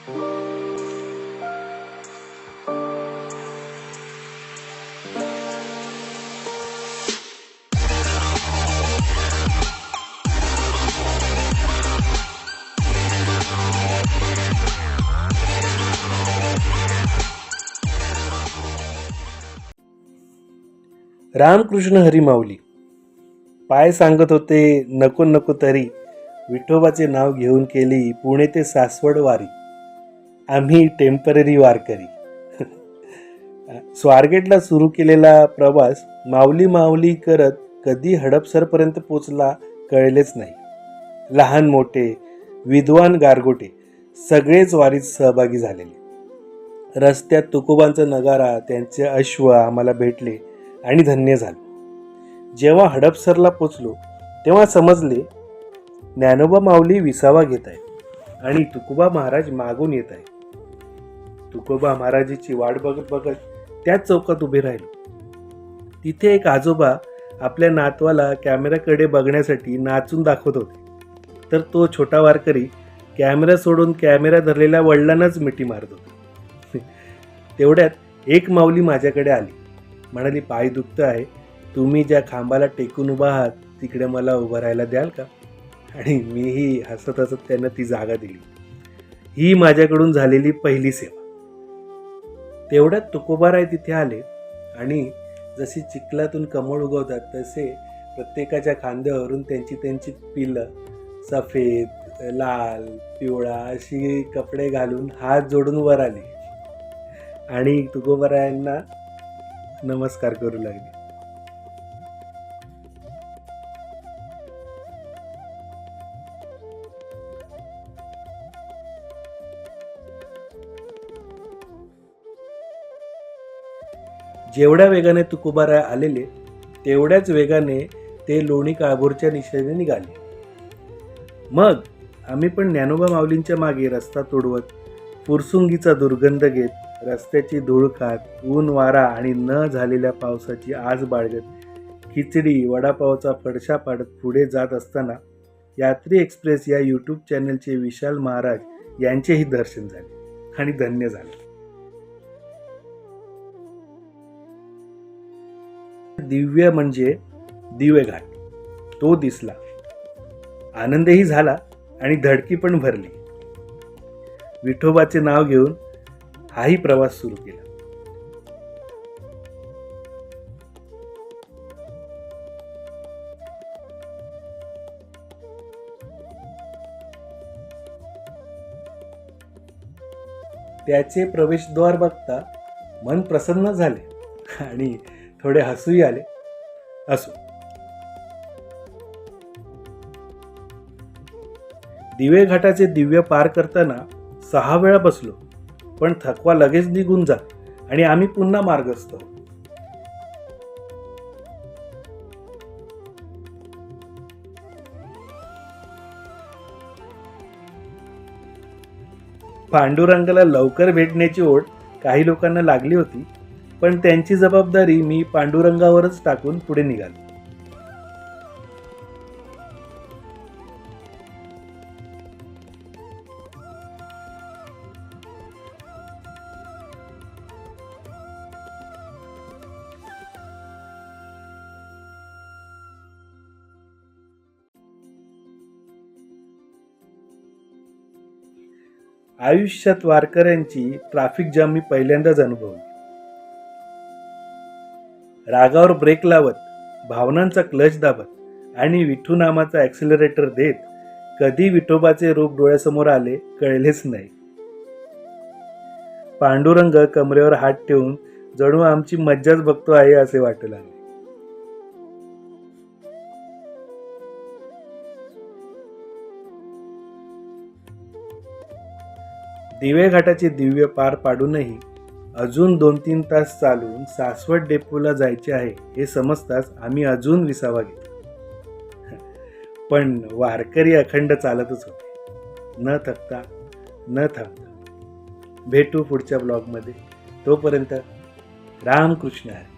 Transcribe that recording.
रामकृष्ण हरी माऊली. पाय सांगत होते नको नको तरी, विठोबाचे नाव घेऊन केली पुणे ते सासवड वारी, आम्ही टेम्पररी वारकरी. स्वारगेटला सुरू केलेला प्रवास माऊली माऊली करत कधी हडपसरपर्यंत पोचला कळलेच नाही. लहान मोठे, विद्वान गारगोटे सगळेच वारीत सहभागी झालेले. रस्त्यात तुकोबांचा नगारा, त्यांचे अश्व आम्हाला भेटले आणि धन्य झालो. जेव्हा हडपसरला पोचलो तेव्हा समजले ज्ञानोबा माऊली विसावा घेत आहेत आणि तुकोबा महाराज मागून येत आहेत. तुकोबा महाराजाची वाट बघत बघत त्याच चौकात उभे राहिलो. तिथे एक आजोबा आपल्या नातवाला कॅमेऱ्याकडे बघण्यासाठी नाचून दाखवत होते, तर तो छोटा वारकरी कॅमेरा सोडून कॅमेरा धरलेल्या वडिलांनाच मिठी मारत होता. तेवढ्यात एक माऊली माझ्याकडे आली, म्हणाली, पाय दुखत आहे, तुम्ही ज्या खांबाला टेकून उभा आहात तिकडे मला उभं राहायला द्याल का? आणि मीही हसत हसत त्यांना ती जागा दिली. ही माझ्याकडून झालेली पहिली सेवा. तेवढ्यात तुकोबाराय तिथे आले आणि जशी चिखलातून कमळ उगवतात तसे प्रत्येकाच्या खांद्यावरून त्यांची त्यांची पिलं, सफेद, लाल, पिवळा अशी कपडे घालून हात जोडून वर आले आणि तुकोबारायांना नमस्कार करू लागले. जेवढ्या वेगाने तुकोबाराय आलेले तेवढ्याच वेगाने ते लोणी काळभोरच्या दिशेने निघाले. मग आम्ही पण ज्ञानोबा माऊलींच्या मागे रस्ता तोडवत, फुरसुंगीचा दुर्गंध घेत, रस्त्याची धूळ खात, ऊन वारा आणि न झालेल्या पावसाची आस बाळगत, खिचडी वडापावचा फडशा पाडत पुढे जात असताना यात्री एक्सप्रेस या यूट्यूब चॅनलचे विशाल महाराज यांचेही दर्शन झाले आणि धन्य झाले. दिव्य म्हणजे दिवेघाट तो दिसला. आनंदही झाला आणि धडकी पण भरली. विठोबाचे नाव घेऊन हाही प्रवास सुरू केला. त्याचे प्रवेशद्वार बघता मन प्रसन्न झाले आणि थोडे हसूही आले. असो, दिवे घाटाचे दिव्य पार करताना 6 वेळा बसलो, पण थकवा लगेच निघून जात आणि आम्ही पुन्हा मार्गस्थ. पांडुरंगाला लवकर भेटण्याची ओढ काही लोकांना लागली होती, पण त्यांची जबाबदारी मी पांडुरंगावरच टाकून पुढे निघालो. आयुष्यात वारकऱ्यांची ट्रॅफिक जाम मी पहिल्यांदाच अनुभवली. रागावर ब्रेक लावत, भावनांचा क्लच दाबत आणि विठू नामाचा ॲक्सिलरेटर देत कधी विठोबाचे रूप डोळ्यासमोर आले कळलेच नाही. पांडुरंग कमरेवर हात ठेवून जणू आमची मज्जाच बघतो आहे असे वाटू लागले. दिवे घाटाचे दिव्य पार पाडूनही अजून 2-3 तास चालून सासवड डेपोला जायचे आहे हे समजताच आम्ही अजून विसावा घेतला. पण वारकरी अखंड चालतच होते, न थकता न थांबता. भेटू पुढच्या ब्लॉगमध्ये. तोपर्यंत रामकृष्ण हरी.